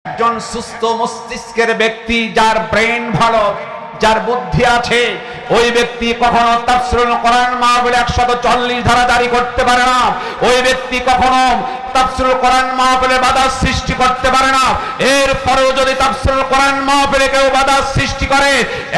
একজন সুস্থ মস্তিষ্কের ব্যক্তি, যার ব্রেন ভালো, যার বুদ্ধি আছে, ওই ব্যক্তি কখনো তাফসীরুল কোরআন মাহফিলে 140 ধারা জারি করতে পারে না। ওই ব্যক্তি কখনো তাফসীরুল কোরআন মাহফিলে বাধা সৃষ্টি করতে পারে না। এরপরেও যদি তাফসীরুল কোরআন মাহফিলে কেউ বাধা সৃষ্টি করে,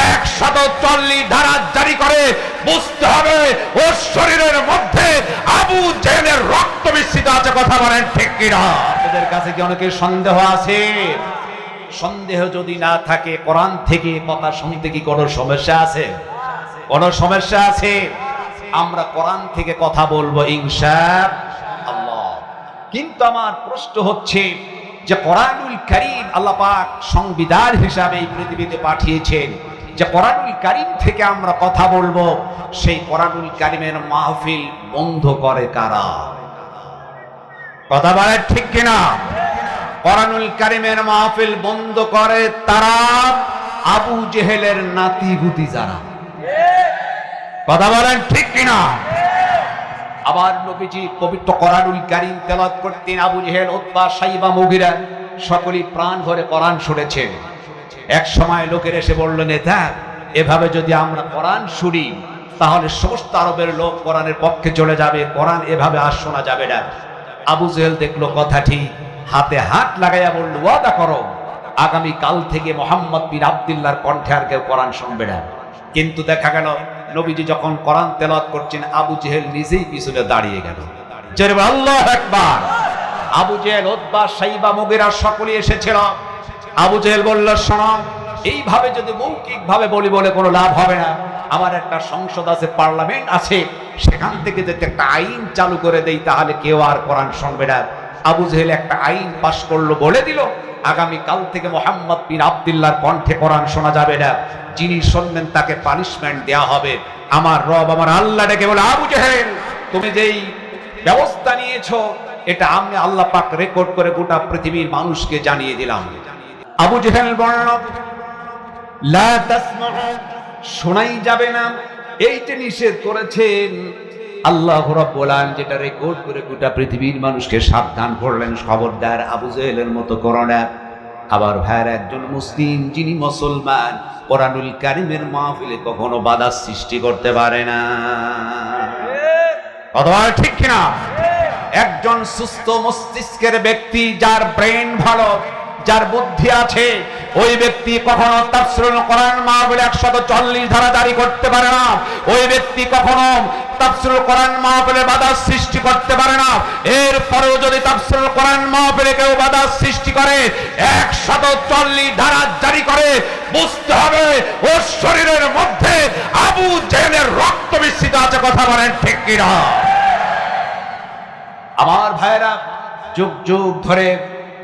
140 ধারা জারি করে, বুঝতে হবে ওর শরীরের মধ্যে আবু জেহেলের রক্ত মিশ্রিত আছে। কথা বলেন ঠিক কিনা? আপনাদের কাছে কি অনেকের সন্দেহ আছে? সন্দেহ যদি না থাকে, কোরআন থেকে কথা শুনতে কি কোনো সমস্যা আছে? কোনো সমস্যা আছে? আমরা কোরআন থেকে কথা বলবো ইনশাআল্লাহ। কিন্তু আমার প্রশ্ন হচ্ছে যে কোরআনুল কারীম আল্লাহ পাক সংবিধান হিসাবে এই পৃথিবীতে পাঠিয়েছেন, যে কোরআনুল কারীম থেকে আমরা কথা বলবো, সেই কোরআনুল কারীমের মাহফিল বন্ধ করে কারা? কথা বলেন ঠিক কিনা? কোরআনুল কারীমের মাহফিল বন্ধ করে তারা, আবু জেহেলের নাতিগুতি যারা। কথা বলেন ঠিক কিনা? আবার নবীজি পবিত্র কোরআনুল কারীম তেলাওয়াত করতেন, আবু জেহেল, উতবা, শাইবা, মুগীরা সকলেই প্রাণ ভরে কোরআন শুনেছেন। এক সময় লোকের এসে বলল, নেতা, এভাবে যদি আমরা কোরআন শুনি তাহলে সমস্ত আরবের লোক কোরআনের পক্ষে চলে যাবে, কোরআন এভাবে আর শোনা যাবে না। আবু জেহেল দেখলো কথা ঠিক, হাতে হাত লাগাইয়া বলল, ওয়াদা করো আগামী কাল থেকে মুহাম্মদ বিন আব্দুল্লাহর কণ্ঠে আর কেউ কোরআন শুনবে না। কিন্তু দেখা গেল নবীজি যখন কোরআন তেলাওয়াত করছেন, আবু জেহেল নিজেই পিছনে দাঁড়িয়ে গেল। জোরে বলো আল্লাহু আকবার। আবু জেহেল, উতবা, শাইবা, মুগীরা সকলেই এসেছিল। আবু জেহেল বলল, শোনো, এইভাবে যদি মৌখিক ভাবে বলি বলে কোনো লাভ হবে না। আমার একটা সংসদ আছে, পার্লামেন্ট আছে, সেখান থেকে যদি একটা আইন চালু করে দেই তাহলে কেউ আর কোরআন শুনবে না। আবু জেহেল একটা আইন পাশ করলো, বলে দিল আগামী কাল থেকে মুহাম্মদ বিন আব্দুল্লাহর কণ্ঠে কোরআন শোনা যাবে না, যিনি শুনবেন তাকে পানিশমেন্ট দেয়া হবে। আমার রব, আমার আল্লাহ ডেকে বলে, আবু জেহেল, তুমি যেই ব্যবস্থা নিয়েছো এটা আমি আল্লাহ পাক রেকর্ড করে গোটা পৃথিবীর মানুষকে জানিয়ে দিলাম। আবু জেহেল বলল, লা তাসমাউ, শোনাই যাবে না, এইটা নিষেধ করেছেন আল্লাহ রাব্বুল আলামিন, যেটা রেকর্ড করে গোটা পৃথিবীর মানুষকে সাবধান করলেন, খবরদার আবু জেহেলের মতো করো না। আবার ভাইয়ের, একজন মুসলিম যিনি মুসলমান কোরআনুল কারীমের মাহফিলে কখনো বাধা সৃষ্টি করতে পারে না। কথা ঠিক কিনা? একজন সুস্থ মস্তিষ্কের ব্যক্তি, যার ব্রেন ভালো, যার বুদ্ধি আছে, ওই ব্যক্তি কখনো তাফসীরুল কোরআন মাহফিলে 140 ধারা জারি করতে পারে না। ওই ব্যক্তি কখনো তাফসীরুল কোরআন মাহফিলে বাধা সৃষ্টি করতে পারে না। এরপরেও যদি তাফসীরুল কোরআন মাহফিলে কেউ বাধা সৃষ্টি করে, 140 ধারা জারি করে, বুঝতে হবে ওর শরীরের মধ্যে আবু জেহেলের রক্ত মিশ্রিত আছে। কথা বলেন ঠিক কিনা? আমার ভাইরা, যুগ যুগ ধরে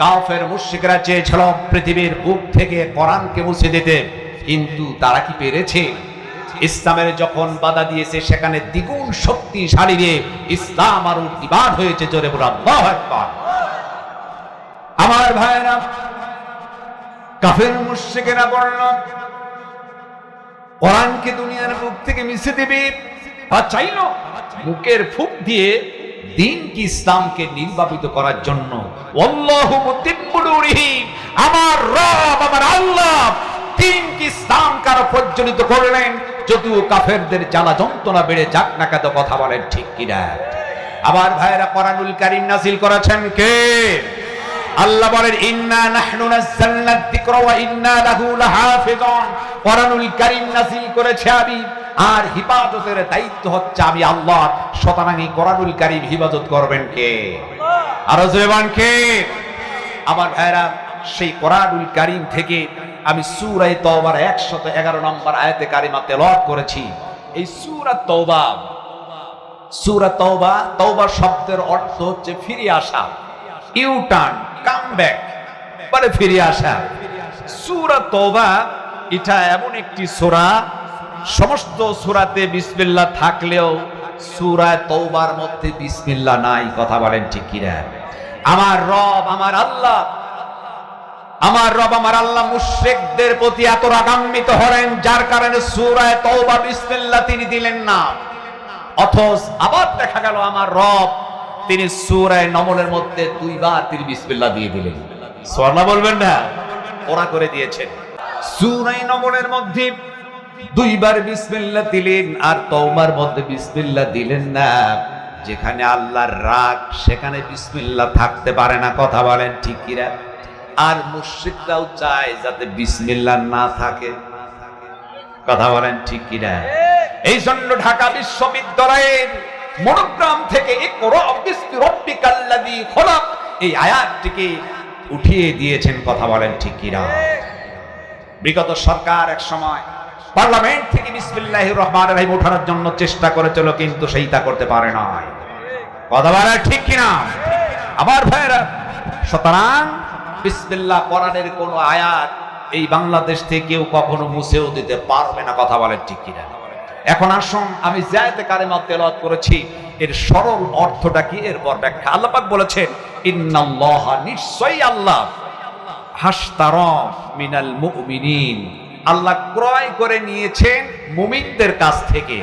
কাফের মুশরিকরা চেয়েছিল পৃথিবীর বুক থেকে কোরআনকে মুছে দিতে, কিন্তু তারা কি পেরেছে? ইসলামের যখন বাধা দিয়েছে, সেখানে দ্বিগুণ শক্তিশালী দিয়ে ইসলাম আরো উদ্দীপন হয়েছে। জোরে বলো আল্লাহু আকবার। আমার ভাইরা, কাফের মুশরিকেরা বলল, কোরআনকে দুনিয়ার বুক থেকে মুছে দিবে, আর চাইলো মুখের ফুঁক দিয়ে দ্বীনকে, ইসলামকে নির্বাপিত করার জন্য। আল্লাহু মুতিম্মু নূরিহি, আমার রব, আমার আল্লাহ দ্বীনকে, ইসলামকে আরো প্রজ্বলিত করলেন, যদিও কাফেরদের জ্বালা যন্ত্রণা বেড়ে যাক না কেন। কথা বলেন ঠিক কিনা? আবার ভাইরা, কোরআনুল কারীম নাযিল করেছেন কে? আল্লাহ বলেন, ইন্না নাহনু নাযালনা যিকরা ওয়া ইন্না লাহু লাহাফিজুন। কোরআনুল কারীম নাযিল করেছে আমি, আর হিফাজতের দায়িত্ব হচ্ছে আমি আল্লাহ। সুতরাং এই কোরআনুল কারীম হিফাজত করবেন কে? আরো জোরে কে? আমার ভাইরা, সেই কোরআনুল কারীম থেকে আমি সূরা তাওবার 111 নম্বর আয়াতে কারিমা তেলাওয়াত করেছি। এই সূরা তাওবা, সূরা তাওবা, তাওবা শব্দের অর্থ হচ্ছে ফিরে আসা, ইউ টার্ন, কাম ব্যাক, মানে ফিরে আসা। সূরা তাওবা এটা এমন একটি সূরা, সমস্ত সূরাতে বিসমিল্লাহ থাকলেও সূরা তাওবার মধ্যে বিসমিল্লাহ নাই। কথা বলেন ঠিক কিনা? আমার রব, আমার আল্লাহ, আমার রব, আমার আল্লাহ মুশরিকদের প্রতি এত রাগান্বিত হলেন, যার কারণে সূরা তাওবা বিসমিল্লাহ তিনি দিলেন না। অথচ আবার দেখা গেল আমার রব তিনি সূরা নমলের মধ্যে 2 বার তিনি বিসমিল্লাহ দিয়ে দিলেন। সুবহানাল্লাহ বলবেন না? ওরা করে দিয়েছেন। সূরা নমলের মধ্যে দুইবার বিসমিল্লাহ দিলেন আর তওবার মধ্যে বিসমিল্লাহ দিলেন না। যেখানে আল্লাহর রাগ সেখানে বিসমিল্লাহ থাকতে পারে না, কথা বলেন ঠিক কিনা? আর মুশরিকরাও চায় যাতে বিসমিল্লাহ না থাকে, কথা বলেন ঠিক কিনা? এই জন্য ঢাকা বিশ্ববিদ্যালয়ের মনোগ্রাম থেকে ইকরা বিসমি রাব্বিকাল্লাযী খলাক এই আয়াতটিকে উঠিয়ে দিয়েছেন, কথা বলেন ঠিক কিনা? বিগত সরকার এক সময় পার্লামেন্ট থেকে বিসমিল্লাহির রহমানির রহিম ওঠানোর জন্য চেষ্টা করেছিল, কিন্তু সেইটা করতে পারে না, কথা বলেন ঠিক কিনা? আমার ভাইরা, সুতরাং বিসমিল্লাহ কোরআনের কোন আয়াত এই বাংলাদেশ থেকে কেউ কখনো মুছেও দিতে পারবে না, কথা বলেন ঠিক কিনা? এখন আসুন আমি যে আয়াতে কারিমা তেলাওয়াত করেছি এর সরল অর্থটা কি, এরপর ব্যাখ্যা। আল্লাহ পাক বলেছেন ইন্নাল্লাহা, নিশ্চয়ই আল্লাহ, হাশতারা মিনাল মুমিনিন, আল্লাহ ক্রয় করে নিয়েছেন মুমিনদের কাছ থেকে।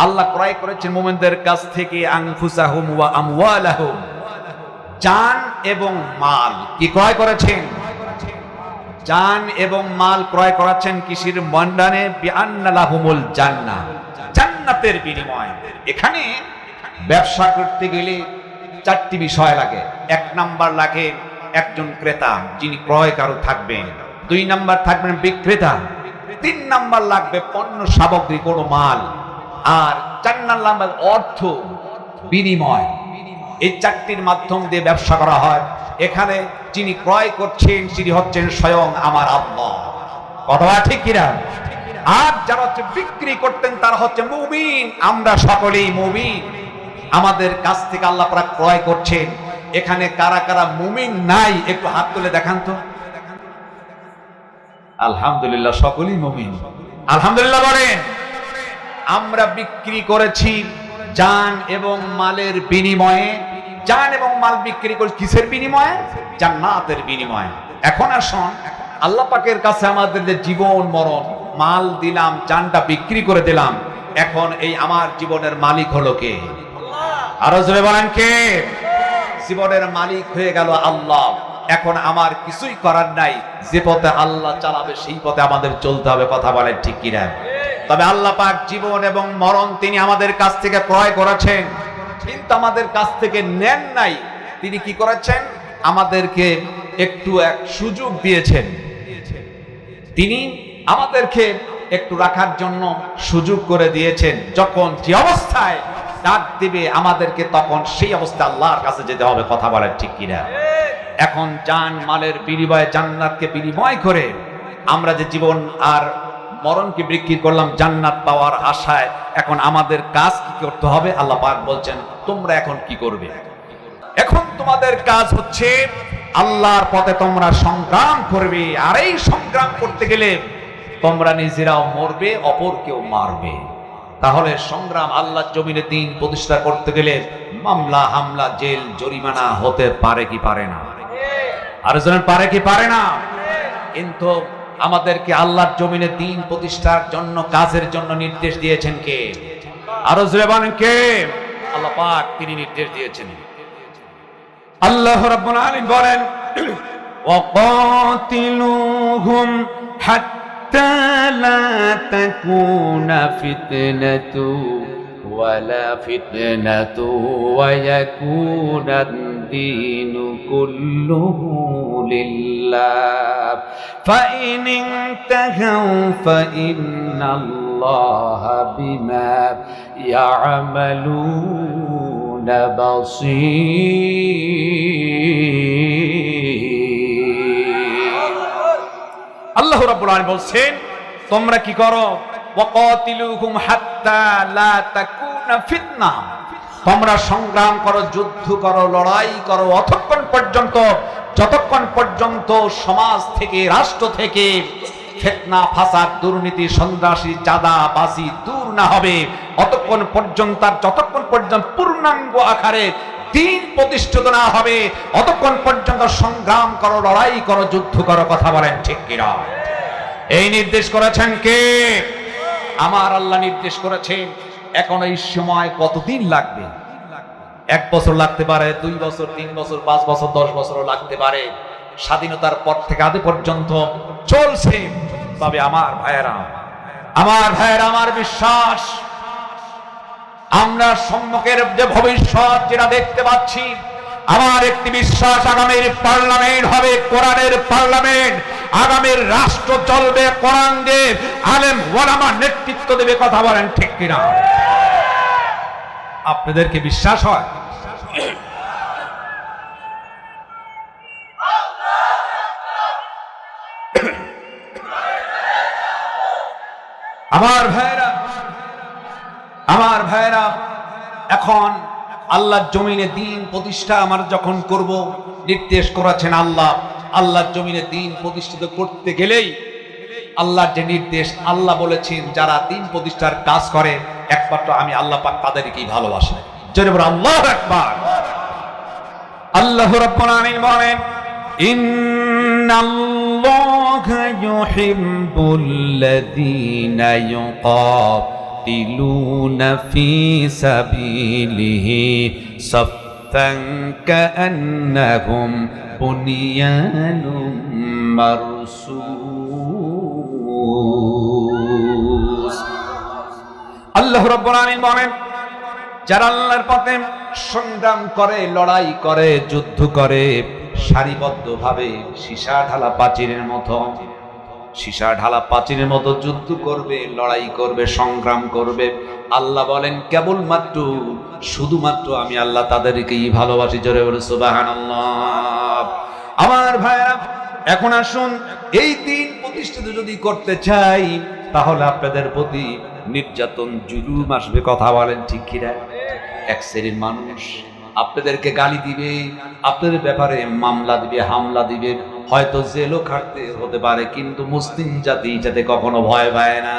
আল্লাহ ক্রয় করেছেন মুমিনদের কাছ থেকে আনফুসাহুম ওয়া আমওয়ালাহুম, জান এবং মাল। কি ক্রয় করেছেন? জান এবং মাল ক্রয় করেছেন কিসের মন্ডানে? বিআন্না লাহুমুল জান্নাহ, জান্নাতের বিনিময়। এখানে ব্যবসা করতে গেলে চারটি বিষয় লাগে। এক নাম্বার লাগে একজন ক্রেতা যিনি ক্রয়কারক থাকবেন, দুই নাম্বার থাকবেন বিক্রেতা, তিন নাম্বার লাগবে পণ্য সামগ্রী কোনো মাল, আর চার নাম্বার অর্থ বিনিময়। এই চারটির মাধ্যম দিয়ে ব্যবসা করা হয়। এখানে যিনি ক্রয় করছেন তিনি হচ্ছেন স্বয়ং আমার আল্লাহ, কথা ঠিক কিনা? আর যারা হচ্ছে বিক্রি করতেন তারা হচ্ছে মুমিন, আমরা সকলেই মুমিন। আমাদের কাছ থেকে আল্লাহ পাক ক্রয় করছেন। এখানে কারা কারা মুমিন নাই একটু হাত তুলে দেখান তো। আলহামদুলিল্লাহ, সকলেই মুমিন, আলহামদুলিল্লাহ বলেন। আমরা বিক্রি করেছি জান এবং মালের বিনিময়ে। জান এবং মাল বিক্রি করে কিসের বিনিময়ে? জান্নাতের বিনিময়ে। এখন আসুন আল্লাহ পাকের কাছে আমাদের যে জীবন মরণ, মাল দিলাম, জানটা বিক্রি করে দিলাম, এখন এই আমার জীবনের মালিক হলো কে? আরো জোরে বলেন কে? জীবনের মালিক হয়ে গেল আল্লাহ। এখন আমার কিছুই করার নাই, যে পথে আল্লাহ চালাবে সেই পথে আমাদের চলতে হবে, কথা বলেন ঠিক কিনা? তবে আল্লাহ পাক জীবন এবং মরণ তিনি আমাদের কাছ থেকে ক্রয় করেছেন, কিন্তু আমাদের কাছ থেকে নেন নাই। তিনি কি করেছেন? আমাদেরকে একটু এক সুযোগ দিয়েছেন। তিনি আমাদেরকে একটু রাখার জন্য সুযোগ করে দিয়েছেন। যখন যে অবস্থায় ডাক দিবে আমাদেরকে, তখন সেই অবস্থায় আল্লাহর কাছে যেতে হবে, কথা বলেন ঠিক কিনা? এখন জান মালের বিনিময়ে, জান্নাতকে বিনিময় করে আমরা যে জীবন আর মরণকে বিক্রি করলাম জান্নাত পাওয়ার আশায়, এখন আমাদের কাজ কি করতে হবে? আল্লাহ পাক বলছেন তোমরা এখন কি করবে? এখন তোমাদের কাজ হচ্ছে আল্লাহর পথে তোমরা সংগ্রাম করবে। আর এই সংগ্রাম করতে গেলে তোমরা নিজেরাও মরবে, অপরকেও মারবে। তাহলে সংগ্রাম আল্লাহর জমিনে দিন প্রতিষ্ঠা করতে গেলে মামলা, হামলা, জেল, জরিমানা হতে পারে কি পারে না? আর জন পারে কি পারে না? কিন্তু আমাদেরকে আল্লাহর জমিনে দিন প্রতিষ্ঠার জন্য, কাজের জন্য নির্দেশ দিয়েছেন কে? আরো জোরে বলেন কে? আল্লাহ পাক তিনি নির্দেশ দিয়েছেন। আল্লাহ রাব্বুল আলামিন বলেন ওয়াকাতিলুহুম হাত্তা লা তাকুনা ফিতনাতু ওয়ালা ফিতনাতু ওয়া ইয়াকুনাদ দীনু কুল্লুহু লিল্লাহ ফাইন ইনতাহাউ ফাইন্নাল্লাহা বিমা ইয়া'মালুনা বাসীর। আল্লাহ রাব্বুল আলামিন বলছেন তোমরা কি করো? ওয়াকাতিলুহুম হাত্তা লা তাকুনা ফিতনাহ, তোমরা সংগ্রাম করো, যুদ্ধ করো, লড়াই করো যতক্ষণ পর্যন্ত সমাজ থেকে, রাষ্ট্র থেকে ফিতনা, ফাসাদ, দুর্নীতি, সন্ত্রাসী, চাঁদাবাজি দূর না হবে যতক্ষণ পর্যন্ত পূর্ণাঙ্গ আকারে দিন প্রতিষ্ঠিত না হবে ততক্ষণ পর্যন্ত সংগ্রাম করো, লড়াই করো, যুদ্ধ করো, কথা বলেন ঠিক কিনা? এই নির্দেশ করেছেন কে? আমার আল্লাহ নির্দেশ করেছেন। এখন এই সময় কতদিন লাগবে? 1 বছর লাগতে পারে, 2 বছর, 3 বছর, 5 বছর, 10 বছরও লাগতে পারে। স্বাধীনতার পর থেকে আজ পর্যন্ত চলছে। তবে আমার ভাইয়েরা, আমার বিশ্বাস, আমরা সম্মুখের যে ভবিষ্যৎ যেটা দেখতে পাচ্ছি, আমার একটি বিশ্বাস, আগামীর পার্লামেন্ট হবে কোরআনের পার্লামেন্ট, আগামীর রাষ্ট্র চলবে কোরআন দিয়ে, আলেম ওলামা নেতৃত্ব দেবে। কথা বলেন ঠিক কিনা? আপনাদেরকে বিশ্বাস হয়? আমার ভাইরা, এখন আল্লাহর জমিনে দ্বীন প্রতিষ্ঠা আমার যখন করব, নির্দেশ করেছেন আল্লাহর জমিনে দ্বীন প্রতিষ্ঠিত করতে গেলেই আল্লাহর যে নির্দেশ, আল্লাহ বলেছেন যারা দ্বীন প্রতিষ্ঠার কাজ করে একমাত্র আমি আল্লাহ পাক তাদেরকেই ভালোবাসি। জোরে বলো আল্লাহু আকবার। আল্লাহ রাব্বুল আলামিন বলেন, ইন্নাল্লাহা ইউহিব্বুল্লাযীনা ইউকাতিলুনা ফী সাবিলিহি সাফফান কাআন্নাহুম বুনিয়ানুম মারসুস। আল্লাহ রাব্বুল আলামিন বলেন, যারা আল্লাহর পথে সংগ্রাম করে, লড়াই করে, যুদ্ধ করে, সারিবদ্ধভাবে সীসা ঢালা প্রাচীরের মতো যুদ্ধ করবে, লড়াই করবে, সংগ্রাম করবে, আল্লাহ বলেন কেবলমাত্র শুধুমাত্র আমি আল্লাহ তাদেরকেই ভালোবাসি। জোরে বলে সুবহানাল্লাহ। আমার ভাইরা, এখন আসুন, এই দিন প্রতিষ্ঠিত যদি করতে চাই তাহলে আপনাদের প্রতি নির্যাতন, জুলুম আসবে। কথা বলেন ঠিক কিনা? এক শ্রেণীর মানুষ আপনাদেরকে গালি দিবে, আপনাদের ব্যাপারে মামলা দিবে, হামলা দিবে, হয়তো জেলও খাটতে হতে পারে, কিন্তু মুসলিম জাতি যাতে কখনো ভয় পায় না।